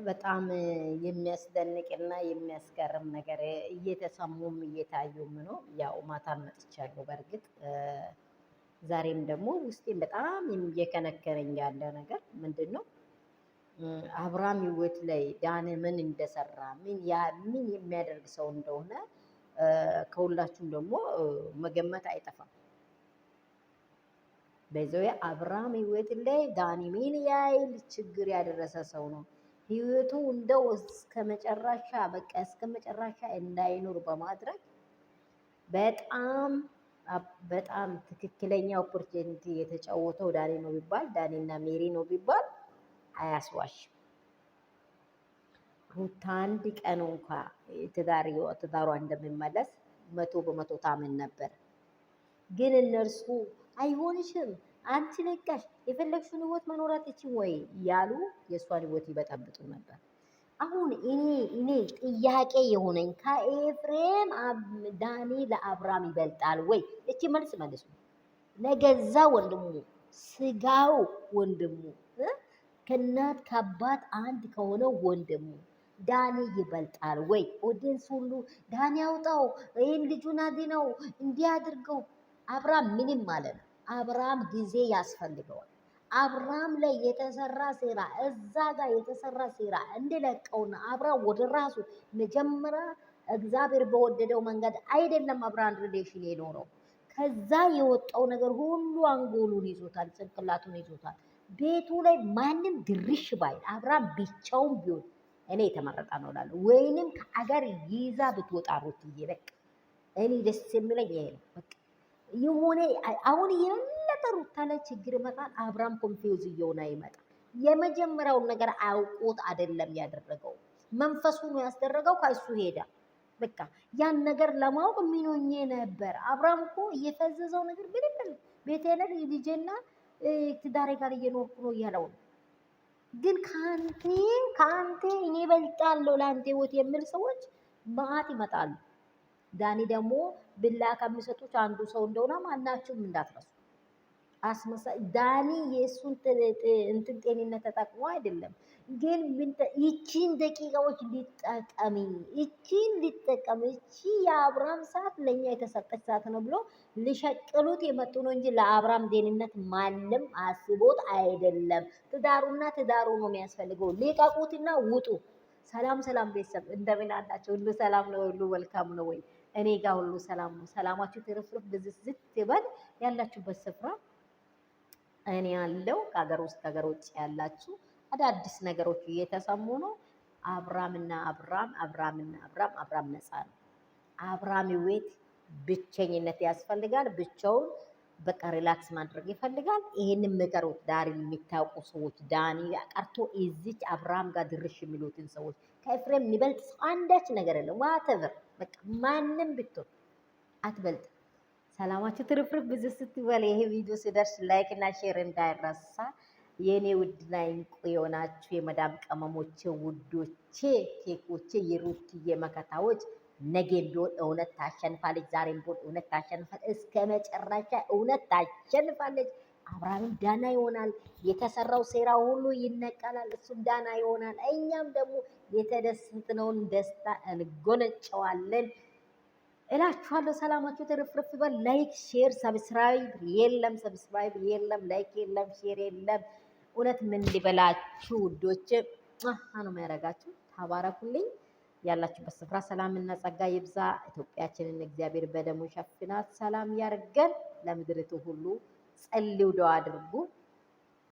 በጣም የሚያስደንቅና የሚያስገርም ነገር እየተሰሙም እየታዩም ነው። ያው ማታም መጥቻለሁ። በእርግጥ ዛሬም ደግሞ ውስጤን በጣም እየከነከነኝ ያለ ነገር ምንድን ነው? አብርሃም ህይወት ላይ ዳን ምን እንደሰራ ምን የሚያደርግ ሰው እንደሆነ ከሁላችሁም ደግሞ መገመት አይጠፋም። በዚያው አብርሃም ህይወት ላይ ዳኒ ምን ያህል ችግር ያደረሰ ሰው ነው። ህይወቱ እንደው እስከ መጨረሻ በቃ እስከ መጨረሻ እንዳይኖር በማድረግ በጣም በጣም ትክክለኛ ኦፖርቹኒቲ የተጫወተው ዳኒ ነው ቢባል ዳኒና ሜሪ ነው ቢባል አያስዋሽም። ሩታ አንድ ቀን እንኳ ትዳሯ እንደሚመለስ 100% ታምን ነበር። ግን እነርሱ አይሆንሽም፣ አንቺ ነቃሽ፣ የፈለግሽውን ህይወት መኖር አትችይም ወይ እያሉ የእሷን ህይወት ይበጠብጡ ነበር። አሁን እኔ ጥያቄ የሆነኝ ከኤፍሬም ዳኒ ለአብርሃም ይበልጣል ወይ? እቺ መልስ መልሱ። ለገዛ ወንድሙ ስጋው ወንድሙ ከእናት ከአባት አንድ ከሆነው ወንድሙ ዳኒ ይበልጣል ወይ? ኦዲየንስ ሁሉ ዳኒ ያውጣው፣ ይህን ልጁን አድነው፣ እንዲህ አድርገው። አብርሃም ምንም ማለት ነው። አብርሃም ጊዜ ያስፈልገዋል። አብርሃም ላይ የተሰራ ሴራ እዛ ጋር የተሰራ ሴራ እንዲለቀውና አብርሃም ወደ ራሱ መጀመሪያ እግዚአብሔር በወደደው መንገድ አይደለም አብርሃም ሪሌሽን የኖረው። ከዛ የወጣው ነገር ሁሉ አንጎሉን ይዞታል፣ ጭንቅላቱን ይዞታል። ቤቱ ላይ ማንም ድርሽ ባይል አብርሃም ብቻውን ቢሆን እኔ የተመረጠ ነው እላለሁ። ወይንም ከአገር ይዛ ብትወጣ ሩትዬ በቃ እኔ ደስ የሚለኝ ይሄ ነው። በቃ የሆነ አሁን የበለጠ ሩታ ላይ ችግር ይመጣል። አብርሃም ኮንፊውዝ እየሆነ ይመጣል። የመጀመሪያውን ነገር አውቆት አይደለም ያደረገው፣ መንፈሱ ነው ያስደረገው። ከእሱ ሄዳ በቃ ያን ነገር ለማወቅ ሚኖኜ ነበር። አብርሃም እኮ እየፈዘዘው ነገር ብልብል ቤቴለን ልጄና ትዳሬ ጋር እየኖርኩ ነው እያለው ነው። ግን ከአንተ እኔ እበልጣለሁ ለአንተ ህይወት የሚል ሰዎች መዓት ይመጣሉ። ዳኒ ደግሞ ብላ ከሚሰጡት አንዱ ሰው እንደሆነ ማናችሁም እንዳትረሱ። አስመሳይ ዳኒ የእሱን እንትን ጤንነት ተጠቅሞ አይደለም። ግን ይቺን ደቂቃዎች ሊጠቀም ይቺ የአብርሃም ሰዓት ለእኛ የተሰጠች ሰዓት ነው ብሎ ሊሸቅሉት የመጡ ነው እንጂ ለአብርሃም ጤንነት ማንም አስቦት አይደለም። ትዳሩና ትዳሩ ነው የሚያስፈልገው። ሊቀቁትና ውጡ። ሰላም ቤተሰብ እንደምን አላችሁ? ሁሉ ሰላም ነው? ሁሉ መልካም ነው ወይ? እኔ ጋር ሁሉ ሰላም ነው። ሰላማችሁ ትርፍርፍ ብዝዝት ይበል ያላችሁበት ስፍራ። እኔ ያለው ከሀገር ውስጥ ከሀገር ውጭ ያላችሁ አዳዲስ ነገሮች እየተሰሙ ነው። አብርሃም ነፃ ነው። አብርሃም ቤት ብቸኝነት ያስፈልጋል። ብቻውን በቃ ሪላክስ ማድረግ ይፈልጋል። ይሄንን ምከሩት። ዳሪ የሚታውቁ ሰዎች ዳኒ ቀርቶ እዚች አብርሃም ጋር ድርሽ የሚሉትን ሰዎች ከኤፍሬም የሚበልጥ አንዳች ነገር የለም። ዋተቨር በቃ ማንም ብትሆን አትበልጥ። ሰላማችሁ ትርፍርፍ ብዙ ስትበል። ይሄ ቪዲዮ ሲደርስ ላይክ እና ሼር እንዳይረሳ። የኔ ውድና እንቁ የሆናችሁ የመዳም ቀመሞቼ ውዶቼ ኬኮቼ የሩትዬ መከታዎች ነገም ቢሆን እውነት ታሸንፋለች። ዛሬም ቢሆን እውነት ታሸንፋለች። እስከ መጨረሻ እውነት ታሸንፋለች። አብርሃምም ዳና ይሆናል። የተሰራው ሴራ ሁሉ ይነቀላል። እሱም ዳና ይሆናል። እኛም ደግሞ የተደሰትነውን ደስታ እንጎነጨዋለን እላችኋለሁ። ሰላማችሁ ትርፍርፍ በል። ላይክ ሼር ሰብስክራይብ የለም ላይክ የለም ሼር የለም። እውነት ምን ሊበላችሁ ውዶች ነው የሚያደርጋችሁ። ተባረኩልኝ። ያላችሁበት ስፍራ ሰላምና ጸጋ ይብዛ። ኢትዮጵያችንን እግዚአብሔር በደሙ ሸፍናት ሰላም ያርገን። ለምድሪቱ ሁሉ ጸልዩ፣ ዱዓ አድርጉ።